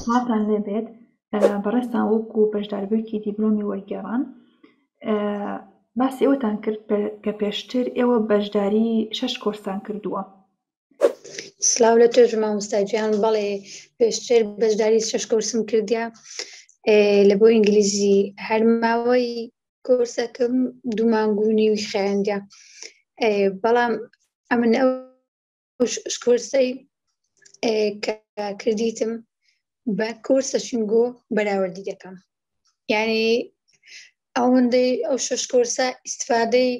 سڵاتان لێبێت بەڕێستان وەکو بەشداربوویەکی دیپلۆمی وەرگێڕان باسی ئێوەتان کرد کە پێشتر ئێوە بەشداری 6 کۆرسان کردووە. سلااو لە توێژ مامۆستاگیان بەڵێ پێشتر بەشداری 6 کۆرسم کردیا لە بۆ ئینگلیزی هەر ماوەی کۆرسەکەم 2 مانگ و نیوی خایاندیا بەڵام ئەمن ئەو کۆرسەی کە کردیتم بە کۆرسە شنگۆ بەراوردی دەکەم، یعنی ئەوەندەی ئەو 6 کۆرسە ئیسفادەی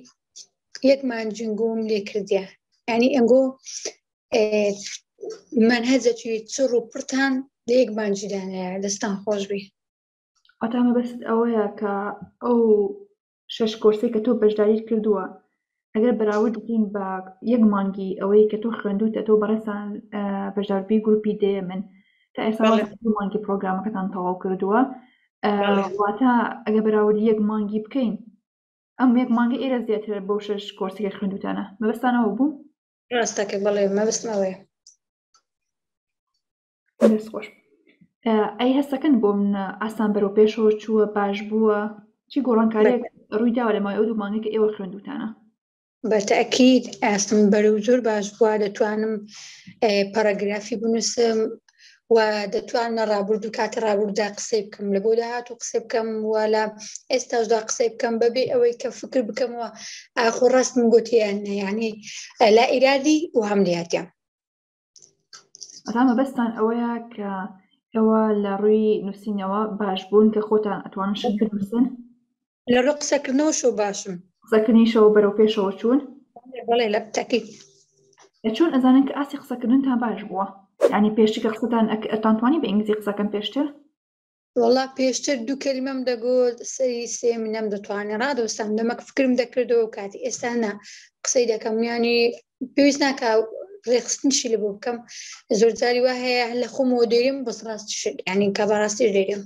یەک مانجنگۆم لێ کردیا، یعنی ئەنگۆ منهەجێکی چڕ و پڕتان لە یەک مانجیدانەیە دەستان خۆش بی. ئەتامە بەست ئەوەیە کە ئەو 6 کۆرسی کە تۆ بەشداریت کردووە ئەگەر بەراورد بکەین بە یەک مانگی ئەوەی کە تۆ خوێندوتە تۆ بەڕێستان بەشداربووی گروپی دێ من تا ئێستا 2 مانگی پرۆگرامەکەتان تەواو کردووە، واتە ئەگەر بەراوردی یەک مانگی بکەین ئەم یەک مانگی ئێرە زیاتر بەو 6 کۆرسی کە خوێندوتانە. مەبەستانەوە بوو؟ ڕاستەکە بەڵێ مەبەستم ئەوەیە. دەست خۆش. ئەی هەستەکەن بۆ من ئاسان بەرەو پێشەوە چووە، باش بووە، چی گۆڕانکاریەک ڕووی داوە لەمای ئەو 2 مانگی کە ئێوە خوێندوتانە؟ بەتەئکید ئاستم بەرەو زۆر باش بووە، دەتوانم پاراگرافی بنووسم و دەتوانە ڕابرد و کاتە ڕابردودا قسەی بکەم، لە بۆ داهاتوو قسەی بکەم و لە ئێستاشدا قسەی بکەم بەبێ ئەوەی کە فکر بکەمەوە ئاخۆ ڕاستم گوتیانە، یعنی لا ئیرادی و هەم لێهاتیان. ئەتامە بەستان ئەوەیە کە ئێوە لە ڕووی نووسینەوە باش بوون کە خۆتان ئەتوانن شت بنووسن؟ لە ڕوو قسەکردنەوە شۆ باشم. قسەکردنیشەوە بەرەو پێشەوە چوون؟ بەڵێ لە بتەکید. چۆن ئەزانن کە ئاسی قسەکردنتان باش بووە؟ یعنی پێشتر کە قسەتان ئەتانتوانی بە ئینگلیزی قسەکەن پێشتر؟ وەڵا پێشتر 2 کەلیمەم دەگوت، سەری سێم نەم دەتوانێت ڕادۆستان دەمەک فکرم دەکردەوە کاتی ئێستا نا قسەی دەکەم، یعنی پێویست ناکە ڕێخستنیشی لە بۆ بکەم. زۆر جاری وا هەیە لە خۆمەوە دێرم بەس ڕاستیش یعنی کە بەڕاستی دێرم.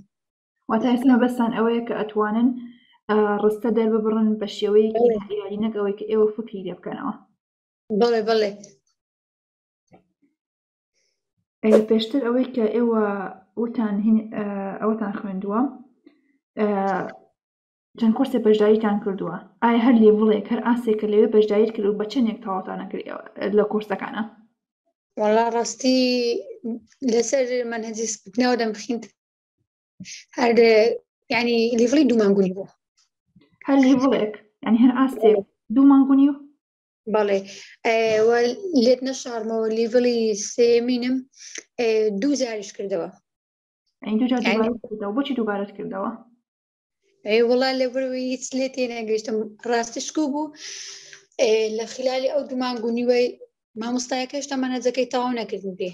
واتە ئێستا مەبەستان ئەوەیە کە ئەتوانن ڕستە دەرببڕن بە شێوەیەکی لائیرادی نەک ئەوەی کە ئێوە فکری لێ بکەنەوە. بەڵێ بەڵێ. پێشتر ئەوەی کە ئێوە وتان ئەوەتان خوێندووە چەند کۆرسێک بەشداریتان کردووە، ئایا هەر لێڤڵێک هەر ئاسێکە لەوێ بەشداریت کرد و بە چەندێک تەواوتانە کرد لە کۆرسەکانە؟ وەڵا ڕاستی لەسەر منهەجی سپکنەوە دەمبخین هەر یعنی لێڤڵی 2 مانگونی بوو. هەر لێڤڵێک یعنی هەر ئاسێک 2 مانگونی و؟ بەڵێ لێت نەشارمەوە لیڤڵی سێمینم 2 جاریش کردەوە. ئەین 2 جار دووبارەت کردەوە. بۆچی دووبارەت کردەوە؟ وەڵا لەبەرەوەی هیچ لێ تێ نەگەیشتم، ڕاستیشکو بوو لە خلالی ئەو 2 مانگ و نیوەی مامۆستایەکە هێشتا مەنهەجەکەی تەواو نەکردم پێ،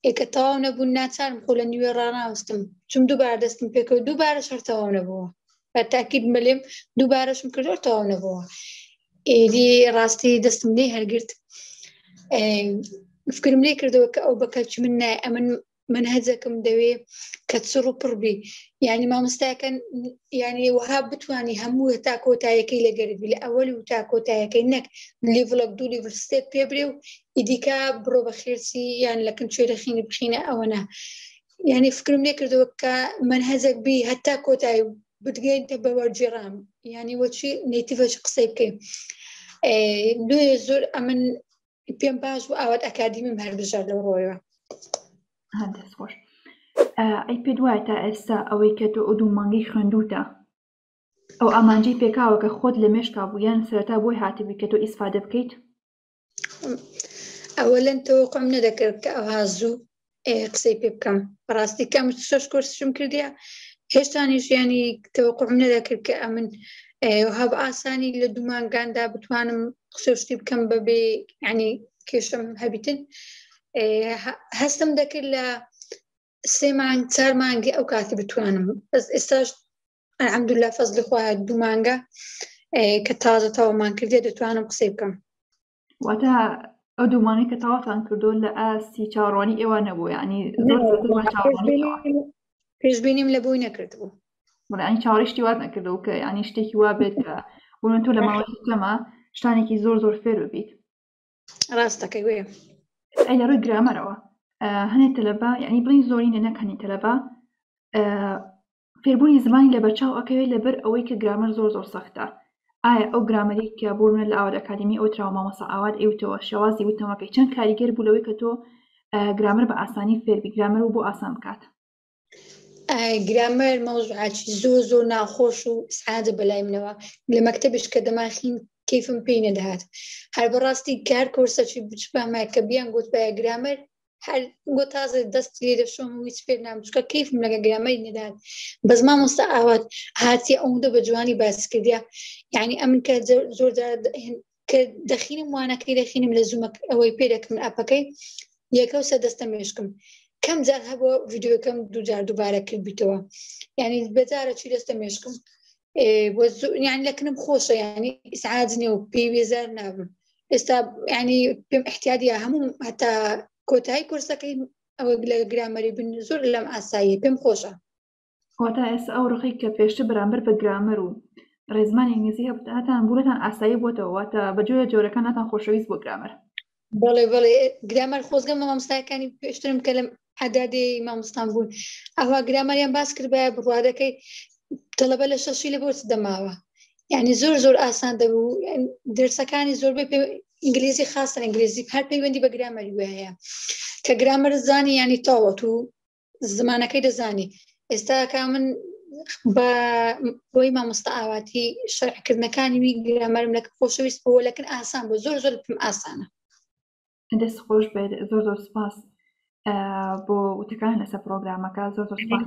ئێکە تەواو نەبوون ناچارم خۆ لە نیوێ ڕاناوەستم چوم دووبارە دەستم پێکەوە دووبارەش هەر تەواو نەبووە، بەتاکید بەلێم دووبارەشم کردەوە تەواو نەبووە. ئێدی ڕاستی دەستم لێ هەرگرت، فکرم لێ کردەوە کە ئەو بەکەلکی من نایە، ئەمن منهەجەکەم دەوێ کە چڕ و پڕ بی، یعنی مامۆستایەکە یعنی وەها بتوانی هەموو تا کۆتاییەکەی لەگەرت بی لە ئەوەلی و تا کۆتاییەکەی نەک لیڤڵێک 2 لیڤڵ 3 پێ برێ و ئیدیکا بڕۆ بە خێرچی یان لەکن کوێرەخینی بخینە ئەوەنە، یعنی فکرم لێ کردەوە کە منهەجەک بی هەتا کۆتایی بتگەینتە بە وەرجێڕان، یعنی وەچی نێتیڤەش قسەی بکەین. دوێ زۆر ئەمن پێم باش بوو ئاوات ئەکادیمیم هەر بژار لەو ڕۆیەوە. دەست خۆش. ئەی پێت وایە تا ئێستا ئەوەی کە تۆ ئەو 2 مانگی خوێندوتە ئەو ئامانجەی پێکاوە کە خۆت لە مێشکا بوو یان سەرەتا بۆی هاتبووی کە تۆ ئیسفادە بکەیت؟ ئەوەلەن تەوەقعم نەدەکرد کە ئەوها زوو قسەی پێ بکەم، بەڕاستی کەم 6 کۆرسشم کردیا هێشتانیش ینی تەوەقعم نەدەکرد کە ئەمن وها بە ئاسانی لە 2 مانگاندا بتوانم قسەشتی بکەم بەبێ ینی کێشم هەبیتن. هەستم دەکرد لە 3 مانگ 4 مانگی ئەو کاتی بتوانم، بەس ئێستاش الحەمدوللا فەزلی خوا 2 مانگە کە تازە تەواومان کردێ دەتوانم قسەی بکەم. واتە ئەو 2 مانگی کە تەواوتان کردو لە ئاسی چاوەڕوانی ئێوە نەبوو، یعنی زۆر چاوەڕوانی ئێوە پێشبینیم لە بۆی نەکرد بوو. بەڵێ ئەنی چاوەڕیشتی وات نەکردەوە کە ینی شتێکی وا بێت کە بۆن تۆ لە ماوەی کەمە شتانێکی زۆر فێر ببیت. ڕاستەکەی وێ. ئەی لە ڕووی گرامەرەوە هەنێ تەلەبە یعنی بڵین زۆرینە نەک هەنێ تەلەبە فێربوونی زمانی لە بەرچاو ئەکەوێت لەبەر ئەوەی کە گرامەر زۆر سەختە. ئایا ئەو گرامەری کە بۆ منە لە ئاواد ئەکادمی ئەو تراوە مامۆستا ئاواد ئەوتەوە شێوازی وتەوەکەی چەند کاریگەر بوو لەوەی کە تۆ گرامەر بە ئاسانی فێربی گرامەر و بۆ ئاسان بکات؟ گرامەر مەوزوعاتی زۆر ناخۆش و سعادە بەلای منەوە لە مەکتەبش کە دەماخین کەیفم پێی نەدەهات. هەر بەڕاستی کار کۆرسەکی بچبامای کە بیان گوت بایە گرامەر هەر گۆ تازە دەستی لێ دەشۆم و هیچ فێر نامچکە کەیفم لەگە گرامەری نەدات. بەس مامۆستا ئاوات هاتی ئەوەندە بە جوانی باس کردیا، یعنی ئەمن کە زۆر کە دەخینم وانەکەی دەخینم لە زوومە ئەوەی پێ دەکەم ئاپەکەی یەکەو سە دەستە مێشکم کەم جار هەبووە ڤیدیۆکەم دووجار دووبارە کردبیتەوە، یعنی بەجارە چی دەستە مێشکم یعنی لەکنم خۆشە، یعنی سعاد نییە و پێی وێزار نابم. ئێستا یعنی پێم احتیاجە هەموو هەتا کۆتایی کورسەکەی ئەوە لە گرامەری بن زۆر لەم ئاساییە پێم خۆشە. واتە ئێستا ئەو ڕقی کە پێشتر بەرامبەر بە گرامەر و ڕێزمانی ئینگلیزی هەتان بوونەتان ئاسایی بووەتەوە، واتە بەجۆرە جۆرەکان هاتان خۆشەویست بۆ گرامەر. بەڵێ گرامەر خۆزگەم مامۆستایەکانی پێشترم کە لەم عەدادەی مامۆستان بوون ئەوە گرامەریان باس کردبایە بڕوادەکەی تەلەبە لە شەشی لە بۆ چ دەماوە، یعنی زۆر ئاسان دەبوو. دەرسەکانی زۆربەی ئینگلیزی خاستن ئینگلیزی هەر پەیوەندی بە گرامەری وایە کە گرامەر زانی یعنی تاوەت و زمانەکەی دەزانی. ئێستا کا من بە بۆی مامۆستا ئاواتی شەرحکردنەکانی وی گرامەرم لە خۆشەویست بۆ لەکن ئاسان بۆ زۆر پێم ئاسانە. دەست خۆش بێت زۆر سپاس بۆ وتەکان لەسەر پرۆگرامەکە زۆر سپاس.